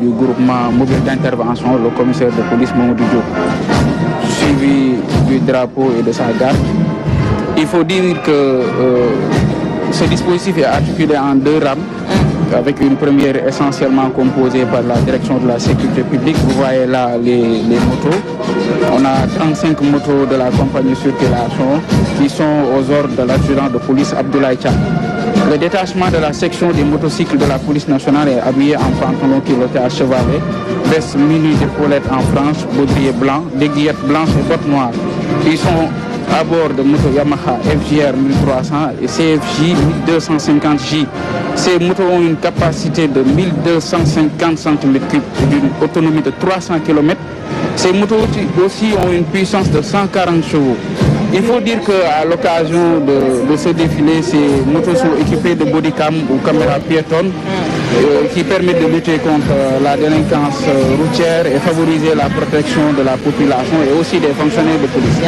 du groupement mobile d'intervention, le commissaire de police Mamadou Diop, suivi du drapeau et de sa garde. Il faut dire que ce dispositif est articulé en 2 rames, avec une première essentiellement composée par la direction de la sécurité publique. Vous voyez là les motos. On a 35 motos de la compagnie circulation qui sont aux ordres de l'adjudant de police Abdoulaye Tcham. Le détachement de la section des motocycles de la police nationale est habillé en pantalon piloté à chevalet, veste munie d'épaulettes en franges, baudrier blanc, d'aiguillettes blanches et bottes noires. Ils sont à bord de moto Yamaha FJR 1300 et CFJ 1250J. Ces motos ont une capacité de 1250 cm3 et d'une autonomie de 300 km. Ces motos aussi ont une puissance de 140 chevaux. Il faut dire qu'à l'occasion de ce défilé, ces motos sont équipées de bodycam ou caméras piétonnes qui permettent de lutter contre la délinquance routière et favoriser la protection de la population et aussi des fonctionnaires de police.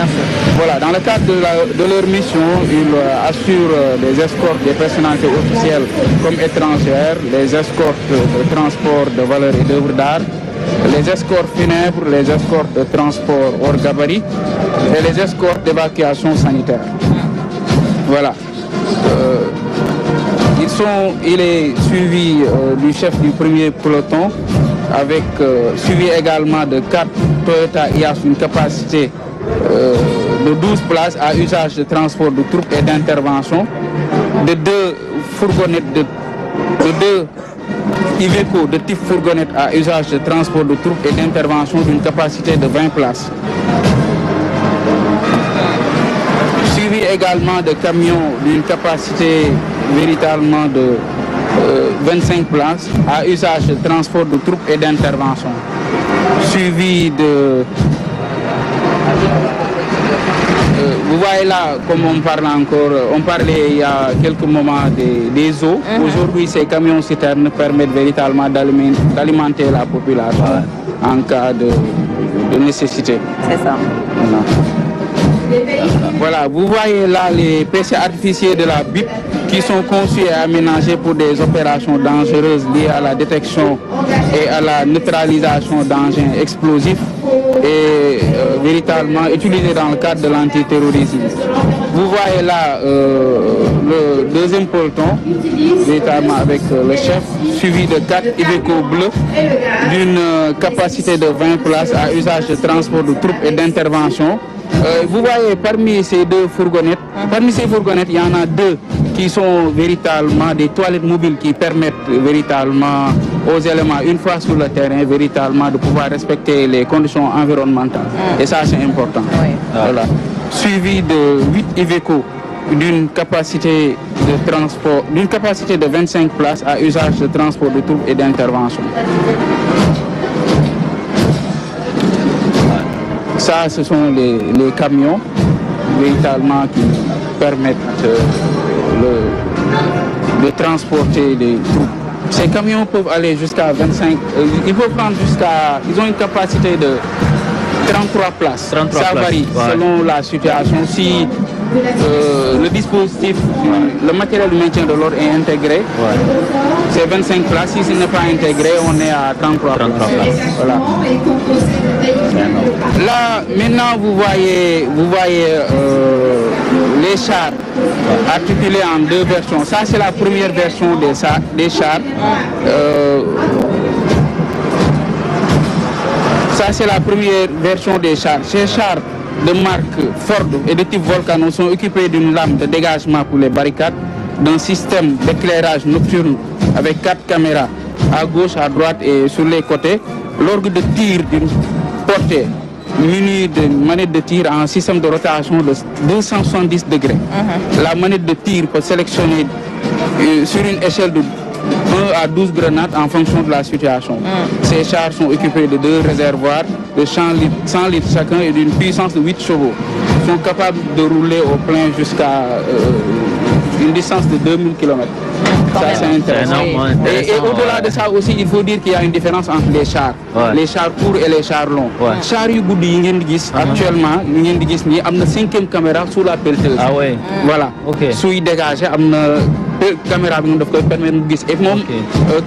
Voilà, dans le cadre de leur mission, ils assurent des escortes des personnalités officielles comme étrangères, les escortes de transport de valeurs et d'œuvres d'art, les escortes funèbres, les escortes de transport hors gabarit et les escortes d'évacuation sanitaire. Voilà. Il est suivi du chef du premier peloton, avec suivi également de 4 Toyota Hiace, une capacité de 12 places à usage de transport de troupes et d'intervention, de 2 fourgonnettes de 2 Iveco de type fourgonnette à usage de transport de troupes et d'intervention d'une capacité de 20 places. Suivi également de camions d'une capacité véritablement de 25 places à usage de transport de troupes et d'intervention. Suivi de... vous voyez là, comme on parle encore, on parlait il y a quelques moments des eaux. Aujourd'hui, ces camions citernes permettent véritablement d'alimenter la population en cas de nécessité. C'est ça. Voilà, vous voyez là les PC artificiels de la BIP qui sont conçus et aménagés pour des opérations dangereuses liées à la détection et à la neutralisation d'engins explosifs et véritablement utilisés dans le cadre de l'antiterrorisme. Vous voyez là le deuxième peloton, véritablement avec le chef, suivi de 4 Iveco bleus d'une capacité de 20 places à usage de transport de troupes et d'intervention. Vous voyez parmi ces 2 fourgonnettes, il y en a 2 qui sont véritablement des toilettes mobiles qui permettent véritablement aux éléments, une fois sur le terrain, véritablement de pouvoir respecter les conditions environnementales. Et ça, c'est important. Voilà. Suivi de 8 Iveco d'une capacité de transport, d'une capacité de 25 places à usage de transport de troupes et d'intervention. Ça, ce sont les camions véritablement qui permettent de transporter les troupes. Ces camions peuvent aller jusqu'à 25, ils peuvent prendre jusqu'à, ils ont une capacité de 33 places. 33 ça varie selon la situation. Si le dispositif, le matériel du maintien de l'ordre est intégré, c'est 25 places. Si ce n'est pas intégré, on est à 33 places. Voilà. Là, maintenant, vous voyez les chars articulés en 2 versions. Ça, c'est la première version des chars. Ça, c'est la première version des chars. Ces chars de marque Ford et de type Volcano sont équipés d'une lame de dégagement pour les barricades, d'un système d'éclairage nocturne avec 4 caméras à gauche, à droite et sur les côtés. L'orgue de tir d'une portée muni d'une manette de tir en système de rotation de 270 degrés. La manette de tir peut sélectionner sur une échelle de 1 à 12 grenades en fonction de la situation. Ces chars sont équipés de 2 réservoirs de 100 litres chacun et d'une puissance de 8 chevaux. Ils sont capables de rouler au plein jusqu'à une distance de 2000 km. Ça, c'est intéressant. Et au-delà de ça aussi, il faut dire qu'il y a une différence entre les chars. Les chars courts et les chars longs. Chars yu goudi yi ngeen di gis actuellement, yi ngeen di gis ni amna 5e caméra sous la pelleteuse. Voilà. Suy dégager amna caméra bi moom daf koy permettre mu gis et moom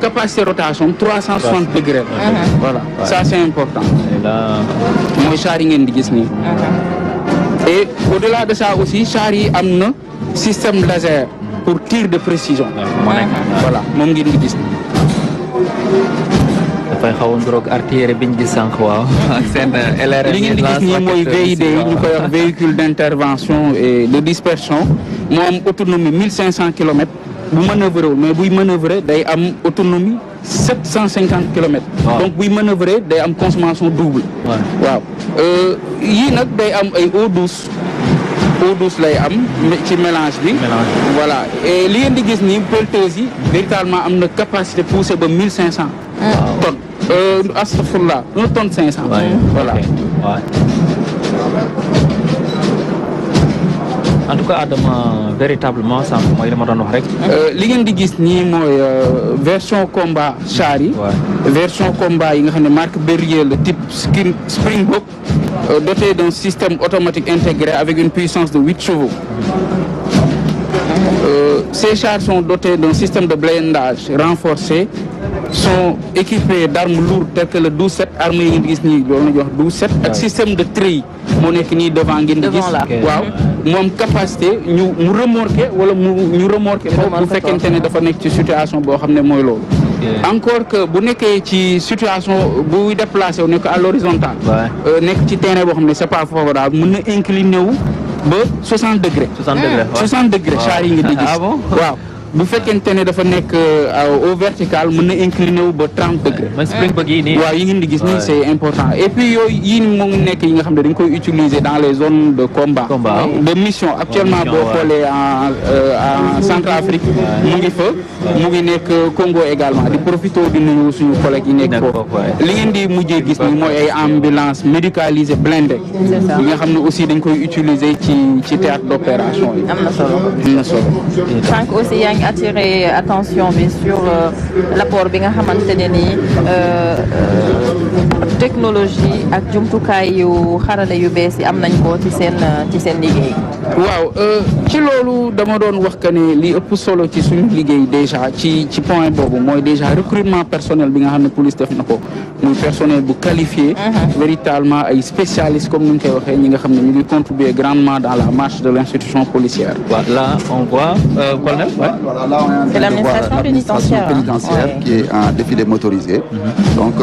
capacité rotation 360 degrés. Voilà ça c'est important. mooy char yi ngeen di gis nii. et au-delà de ça aussi char yi am na système laser pour tir de précision. voilà moom ngeen di gis. dafay xaw a ndoroog artillerie biñ gis sànq waaw. ak seen LRM li ngeen di gis nii mooy VID ñu koy wax véhicule d'intervention et de dispersion moo am autonomie 1500 kilomètres bu manœuvrer wul mais buy manœuvrer day am autonomie 750 kilomètres. donc buy manœuvrer day am consommation double. waaw yii nag day am ay eau douce. eau douce lay am ci mélange bi. voilà et li ngeen di gis nii pelleteuse yi véritablement am na capacité poussée ba 1500 tonnes. Astafurlah 1 tonne 500. voilà. en tout cas Adama véritablement sànq mooy li ma doon wax rek. li ngeen di gis nii mooy version combat char yi. version combat yi nga xam ne marque Berlier le type Springbok. doté d'un système automatique intégré avec une puissance de 8 chevaux. Ces chars sont dotés d'un système de blindage renforcé, sont équipés d'armes lourdes telles que le 12-7 armes yi ngeen di gis nii loolu la ñuy wax 12-7 ak système de treillis moo nekk nii devant ngeen di gis. waaw moom capacité mu remorquer wala ñu remorquer bu fekkente ne dafa nekk ci situation boo xam ne mooy loolu. encore que bu nekkee ci situation buy déplacé wu nekk à l'horizontale. nekk ci terrain boo xam ne c'est pas favorable mën na incliné wu ba 60 degrés. 60 degrés char yi nga di gis. waaw bu fekkente ne dafa nekk au vertical mën na incliné wu ba 30 degrés. waaw yi ngeen di gis nii c'est important et puis yooyu yii moo ngi nekk yi nga xam ne dañ koy utiliser dans les zones de combat. de mission actuellement boo xoolee en Centrafrique mu ngi fa. mu ngi nekk Congo également di profité di nuyu suñu collègues yi nekk foofu. li ngeen di mujjee gis nii mooy ay ambulance médicalisée blindée. yi nga xam ne aussi dañ koy utiliser ci théâtre d'opération yi. am na solo. sànq aussi yaa ngi attirer attention bi sur l'apport bi nga xamante ne nii technologie ak jumtukaay yu xarale yu bees yi am nañ ko ci seen liggéey. waaw ci loolu dama doon wax que ne li ëpp solo ci suñu liggéey déjà ci point boobu mooy déjà recrutement personnel bi nga xam ne police def na ko muy personnel bu qualifié. véritablement ay spécialistes comme ni ñu koy waxee ñi nga xam ne ñu ngi contribuer grandement dans la marche de l'institution policière. Là on voit colonel. Voilà, là on est l'administration pénitentiaire qui est un défilé motorisé. Donc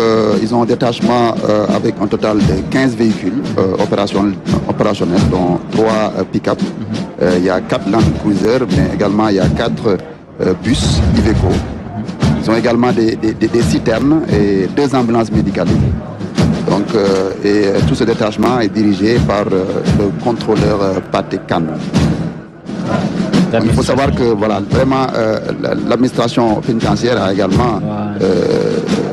ils ont un détachement avec un total de 15 véhicules opérationnels dont 3 pick-up. Il y a 4 Land Cruiser, mais également il y a 4 bus Iveco. Ils ont également des citernes et 2 ambulances médicalisées. Donc, tout ce détachement est dirigé par le contrôleur Pathé Kane. Il faut savoir que voilà, vraiment l'administration pénitentiaire a également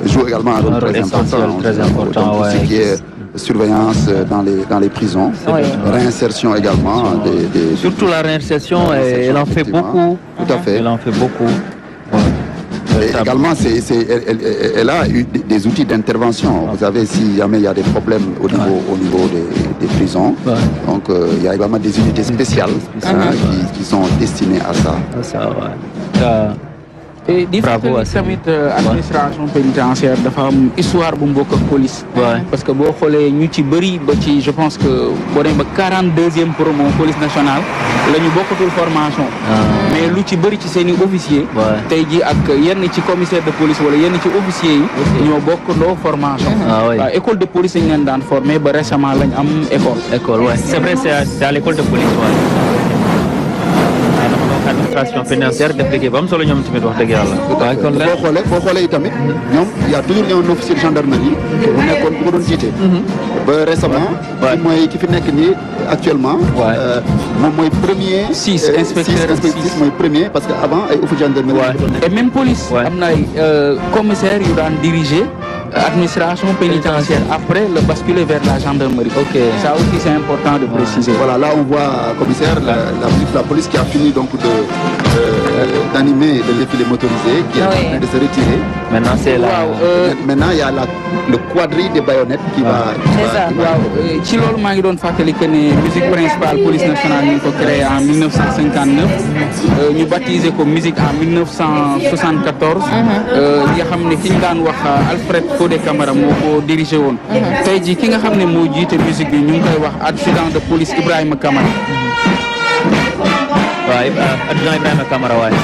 joue également un rôle très important dans ce qui est surveillance dans les prisons, réinsertion également. Surtout la réinsertion, elle en fait beaucoup. Tout à fait. Elle en fait beaucoup. Et également, elle a eu des outils d'intervention. Vous savez, s'il y a des problèmes au niveau des prisons, donc il y a également des unités spéciales qui sont destinées à ça. et di fàttali tamit administration pénitentiaire dafa am histoire bu mbokk ak police. parce que boo xoolee ñu ci bëri ba ci je pense que boo demee ba 42e promo police nationale la ñu bokkatul formation. mais lu ci bëri ci seen i officier tey ji ak yenn ci commissaire de police wala yenn ci officier yi ñoo bokkandoo formation. waaw école de police lañ leen daan formé ba récemment lañ am école. C'est vrai, c'est à l'école de police. Administration pénitentiaire def liggéey ba am solo ñoom tamit wax dëgg yàlla. waaye kon boo xoolee tamit ñoom y a toujours un officier de gendarmerie bu nekkoon bu ko doon jiite. ba récemment. ki fi nekk nii actuellement. moom mooy premier. six inspecteur mooy premier parce que avant ay officier gendarmerie. et même police. am na ay commissaire yu daan diriger. administration pénitentiaire après le basculer vers la gendarmerie. Ça aussi c'est important de préciser. Voilà, là on voit commissaire la police qui a fini donc de d'animer le défilé motorisé qui est en train de se retirer. Maintenant, c'est là. Maintenant, il y a le quadrille des baïonnettes qui va... waaw ci loolu maa ngi doon fàttali que ne musique principale police nationale ñu ngi ko créé en 1959 ñu baptisé ko musique en 1974 li nga xam ne ki ñu daan wax Alfred Fodé Camara moo ko dirigé woon tey ji ki nga xam ne moo jiite musique bi ñu ngi koy wax adjudant de police Ibrahima Camara waaw adjudant Ibrahima Camara waaye